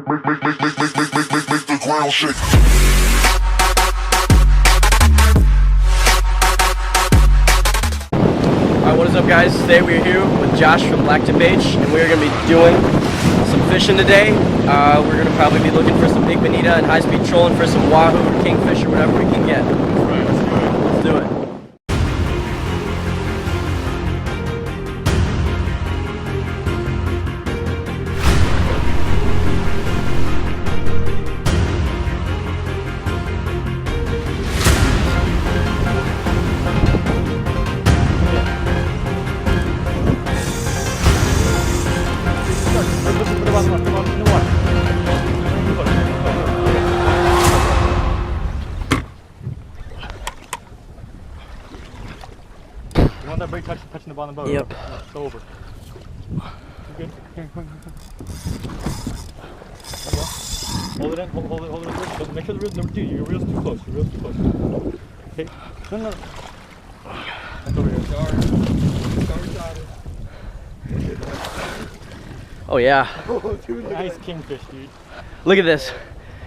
the ground shake. Alright, what is up guys? Today we're here with Josh from BlacktipH and we're going to be doing some fishing today. We're going to probably be looking for some big bonita and high-speed trolling for some wahoo or kingfish or whatever we can get. Right, let's do it. Let's do it. You want that brake touching the bottom of the boat? Yep. Go over. You good? Here, come on. Hold it in, hold it in. Make sure the reel's number 2. Your reel's too close. Your reel's too close. Okay. No. That's over here. Oh yeah. Oh, dude, nice kingfish, dude. Look at this.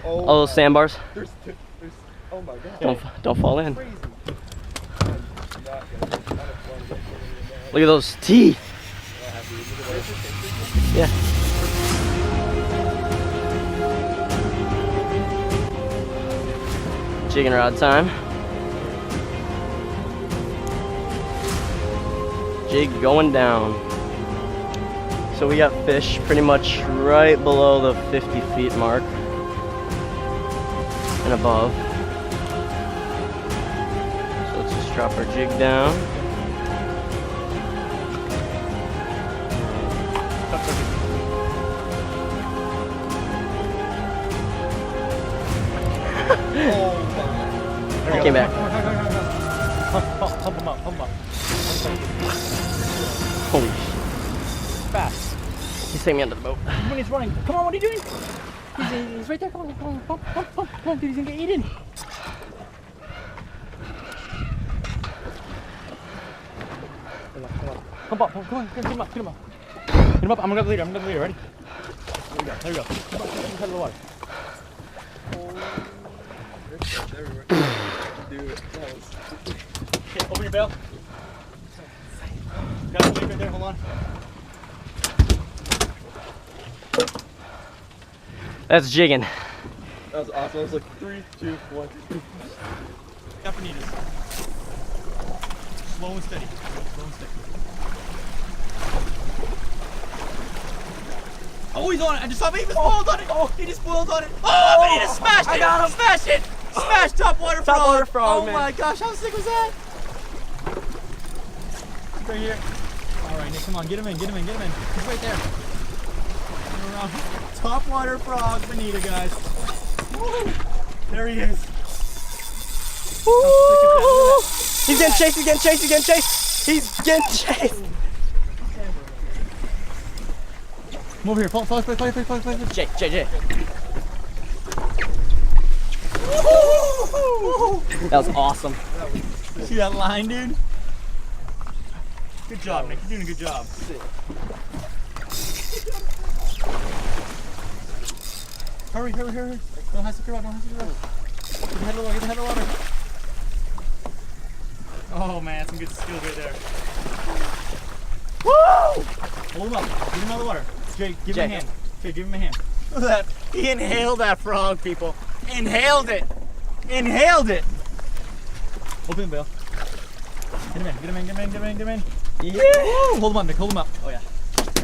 Oh, All those sandbars. there's, oh my god. Don't fall in. Crazy. Look at those teeth. Yeah. Jigging rod time. Jig going down. So we got fish pretty much right below the 50 feet mark and above. So let's just drop our jig down. He came back. Pump him up. Holy shit. Fast. He's taking me under the boat. When he's running. Come on, what are you doing? He's right there. Come on. Come on, dude. He's gonna get eaten. Come on. Get him up. Get him up. I'm gonna lead him. Ready? There we go. Come on, head of the water. Dude, Okay, open your bail. Got a jig right there. Hold on. That's jigging. that was awesome. I was like 3, 2, 1, 2. Got bonitas. Slow and steady. Oh, he's on it. I just saw him. He just boiled on it. He just boiled on it. Oh, bonita smashed it. I got him. Smash it. Smash topwater frog. Topwater frog, oh man. my gosh, how sick was that? He's right here. All right, Nick, come on. Get him in. He's right there. Turn around. Topwater frog bonita, guys. Woo. There he is. Woo! He's getting chased. Come over here. Follow. Jay. That was awesome. See that line, dude? Good job, Nick. You're doing a good job. Hurry. Don't hesitate around. Get the head of the water. Oh man, some good skills right there. Woo! Hold him up. Give him out of the water. Jay, give him a hand. Jay, give him a hand. Look at that. He inhaled that frog, people. Inhaled it. Open the bail. Get him in. Yeah. Woo! Hold him up, Nick. Hold him up. Oh yeah.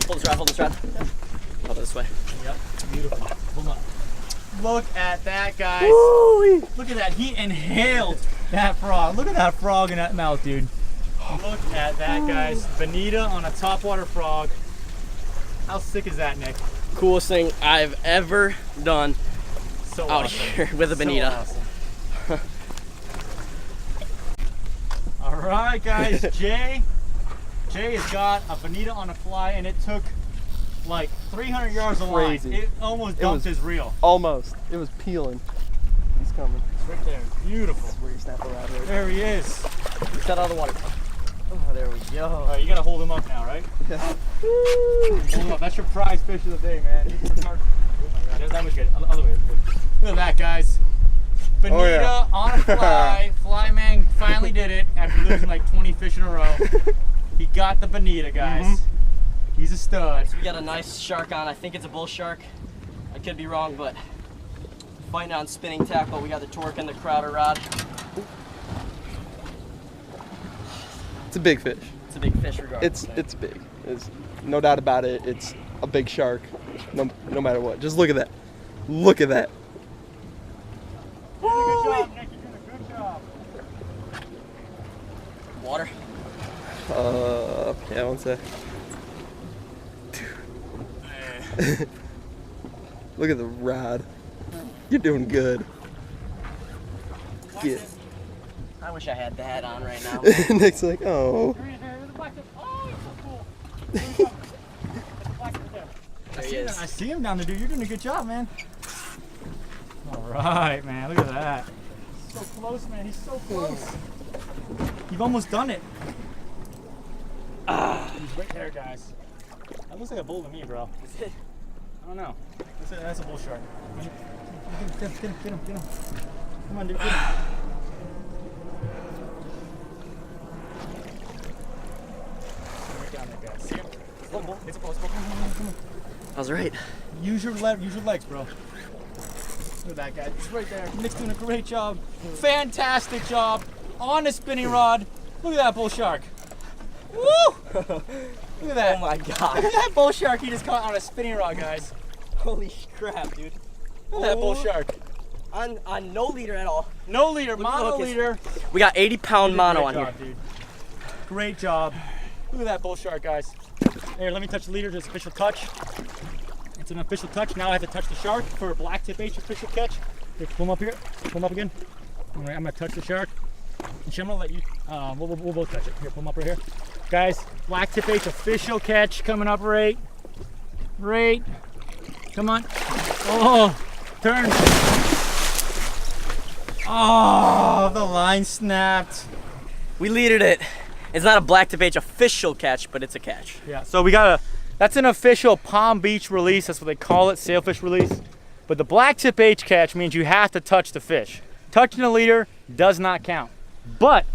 Hold this rod. Hold it this way. Yep. Beautiful. Hold him up. Look at that, guys. Woo! Look at that. He inhaled that frog. Look at that frog in that mouth, dude. Look at that, guys. Bonita on a topwater frog. How sick is that, Nick? Coolest thing I've ever done So out awesome. here with a bonita. So awesome. All right, guys. Jay has got a bonita on a fly, and it took like 300 yards of line. Crazy. It almost dumped his reel. Almost. It was peeling. He's coming. It's right there. Beautiful. Where you snap around right There he is. Get that out of the water. Oh, there we go. All right, you gotta hold him up now, right? Yeah. Hold him up. That's your prize fish of the day, man. Oh my God, there's that Look at that, guys. Bonita on a fly. Flyman finally did it after losing like 20 fish in a row. He got the Bonita, guys. He's a stud. So we got a nice shark on. I think it's a bull shark. I could be wrong, but fighting on spinning tackle. We got the torque and the Crowder rod. It's a big fish. It's a big fish regardless. It's big. There's no doubt about it. It's a big shark. No matter what. Just look at that. Look at that. Good job, Nick. You're doing a good job. Water. Yeah, one sec. Look at the rod. You're doing good. Get. I wish I had that on right now. Nick's like, oh. I see him down there, dude. You're doing a good job, man. All right, man. Look at that. So close, man. He's so close. You've almost done it. He's right there, guys. That looks like a bull to me, bro. Is it? I don't know. That's a bull shark. Get him. Come on, dude. Get him. Right down there, guys. See him? It's a bull. Come on. I was right. Use your legs, bro. Look at that guy. It's right there. Nick's doing a great job. Fantastic job. On the spinning rod. Look at that bull shark. Woo! Look at that. Oh my god. Look at that bull shark he just caught on a spinning rod, guys. Holy crap, dude. Look at that bull shark. On no leader at all. No leader, mono leader. We got 80-pound mono on here. Dude. Great job. Look at that bull shark, guys. Here, let me touch the leader. It's an official touch. It's an official touch. Now I have to touch the shark for a BlacktipH official catch. Here, pull him up here. Pull him up again. All right, I'm gonna touch the shark. And I'm gonna let you. We'll both touch it. Here, pull him up right here, guys. BlacktipH official catch coming up right. Come on. Oh, turn. Oh, the line snapped. We leaded it. It's not a BlacktipH official catch, but it's a catch. Yeah, so we got that's an official Palm Beach release. That's what they call it, sailfish release. But the BlacktipH catch means you have to touch the fish. Touching the leader does not count. But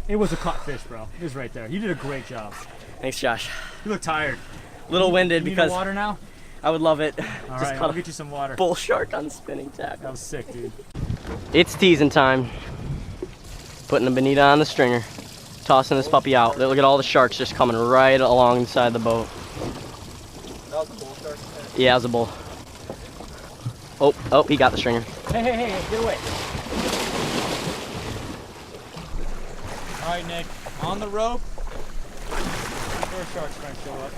it was a caught fish, bro. It was right there. You did a great job. Thanks, Josh. You look tired. A little winded you need because water now? I would love it. All right, I'll get you some water. Bull shark on spinning tackle. That was sick, dude. It's teasing time. Putting the Bonita on the stringer. Tossing this puppy out. Look at all the sharks just coming right alongside the boat. That was a bull shark. Yeah, it was a bull. Oh, he got the stringer. Hey, get away. All right, Nick, on the rope. First shark's trying to show up.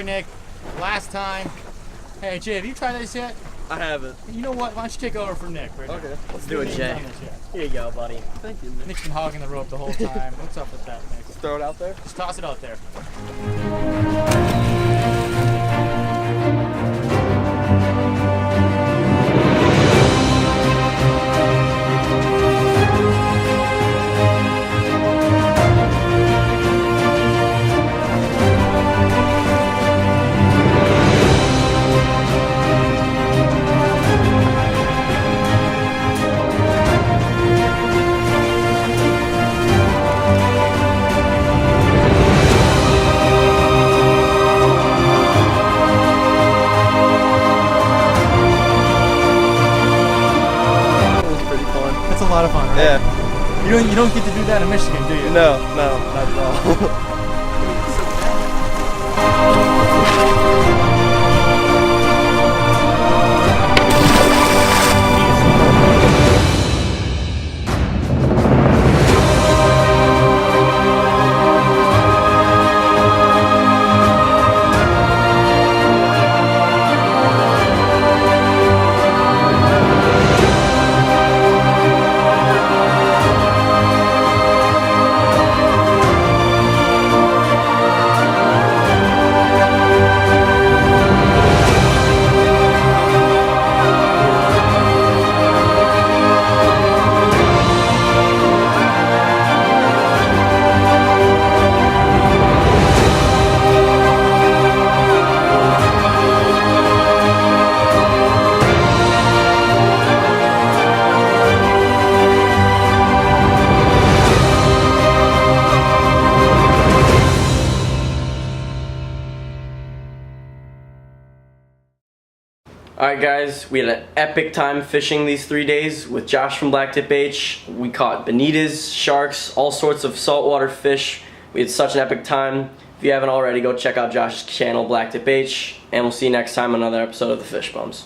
Nick, last time. Hey, Jay, have you tried this yet? I haven't. You know what? Why don't you take over from Nick? Right Okay. Let's do it, Jay. Here you go, buddy. Thank you, Nick. Nick's been hogging the rope the whole time. What's up with that, Nick? Just throw it out there. Just toss it out there. You don't get to do that in Michigan, do you? No, not at all. Alright guys, we had an epic time fishing these 3 days with Josh from BlacktipH. We caught bonitas, sharks, all sorts of saltwater fish. We had such an epic time. If you haven't already, go check out Josh's channel, BlacktipH, and we'll see you next time on another episode of the Fish Bums.